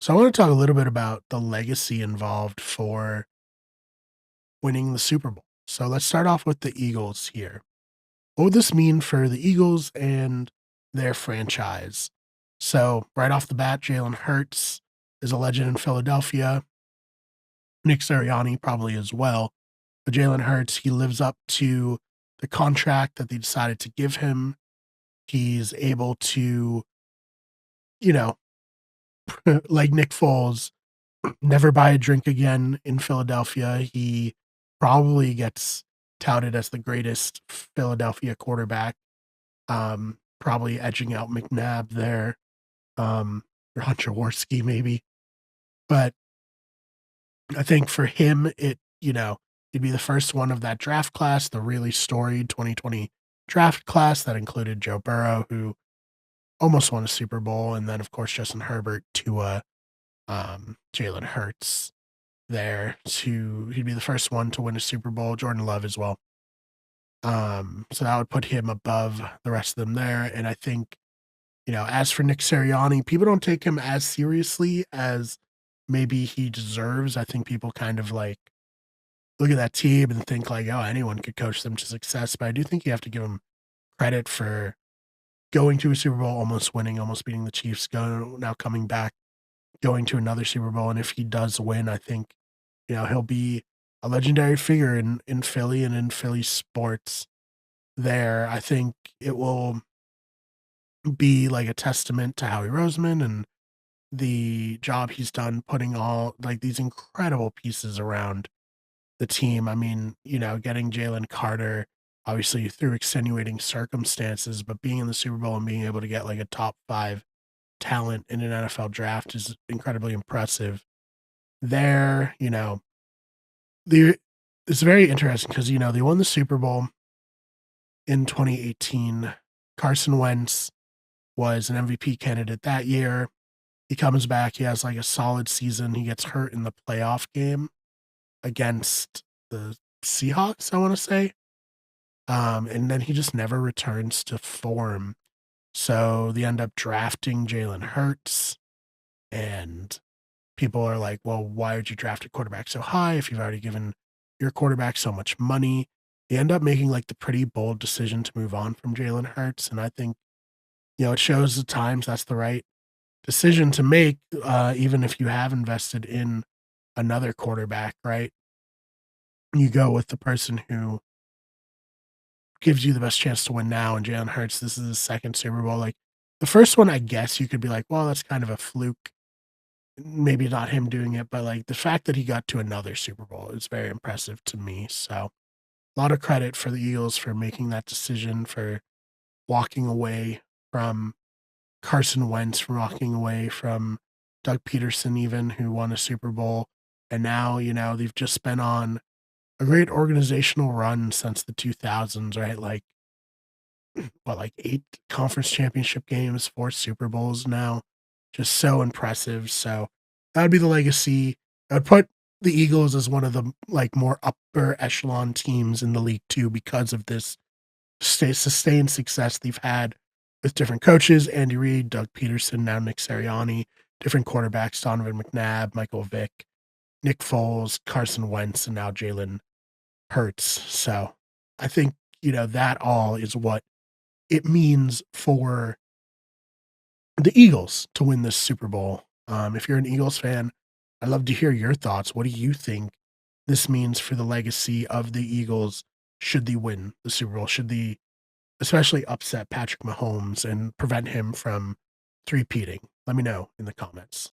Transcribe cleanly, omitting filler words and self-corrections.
So I want to talk a little bit about the legacy involved for winning the Super Bowl. So let's start off with the Eagles here. What would this mean for the Eagles and their franchise? So right off the bat, Jalen Hurts is a legend in Philadelphia. Nick Sirianni probably as well. But Jalen Hurts, he lives up to the contract that they decided to give him. He's able to, you know, like Nick Foles, never buy a drink again in Philadelphia. He probably gets touted as the greatest Philadelphia quarterback, probably edging out McNabb there, Ron Jaworski maybe. But I think for him, he'd be the first one of that draft class, the really storied 2020 draft class that included Joe Burrow, who almost won a Super Bowl, and then, of course, Justin Herbert, Tua, Jalen Hurts there to he'd be the first one to win a Super Bowl, Jordan Love as well. So that would put him above the rest of them there, and I think, as for Nick Sirianni, people don't take him as seriously as maybe he deserves. I think people kind of, like, look at that team and think like, "Oh, anyone could coach them to success," but I do think you have to give him credit for going to a Super Bowl, almost winning, almost beating the Chiefs, now coming back, going to another Super Bowl, and if he does win, I think, he'll be a legendary figure in Philly and in Philly sports there. I think it will be like a testament to Howie Roseman and the job he's done putting all like these incredible pieces around the team. I mean, getting Jalen Carter, obviously through extenuating circumstances, but being in the Super Bowl and being able to get like a top five talent in an NFL draft is incredibly impressive. There, the it's very interesting because they won the Super Bowl in 2018. Carson Wentz was an MVP candidate that year. He comes back, he has like a solid season. He gets hurt in the playoff game against the Seahawks, I want to say. And then he just never returns to form. So they end up drafting Jalen Hurts, and people are like, well, why would you draft a quarterback so high if you've already given your quarterback so much money? They end up making like the pretty bold decision to move on from Jalen Hurts. And I think, it shows at times that's the right decision to make, even if you have invested in another quarterback, right? You go with the person who gives you the best chance to win now. And Jalen Hurts, this is his second Super Bowl. Like the first one, I guess you could be like, well, that's kind of a fluke. Maybe not him doing it, but like the fact that he got to another Super Bowl is very impressive to me. So a lot of credit for the Eagles for making that decision, for walking away from Carson Wentz, from walking away from Doug Peterson, even who won a Super Bowl. And now, they've just been on a great organizational run since the 2000s, right? Like, what, like 8 conference championship games, 4 Super Bowls now. Just so impressive. So that would be the legacy. I would put the Eagles as one of the like more upper echelon teams in the league too because of this sustained success they've had with different coaches, Andy Reid, Doug Peterson, now Nick Sirianni, different quarterbacks, Donovan McNabb, Michael Vick, Nick Foles, Carson Wentz, and now Jalen Hurts. So I think, that all is what it means for the Eagles to win this Super Bowl. If you're an Eagles fan, I'd love to hear your thoughts. What do you think this means for the legacy of the Eagles should they win the Super Bowl? Should they especially upset Patrick Mahomes and prevent him from three-peating? Let me know in the comments.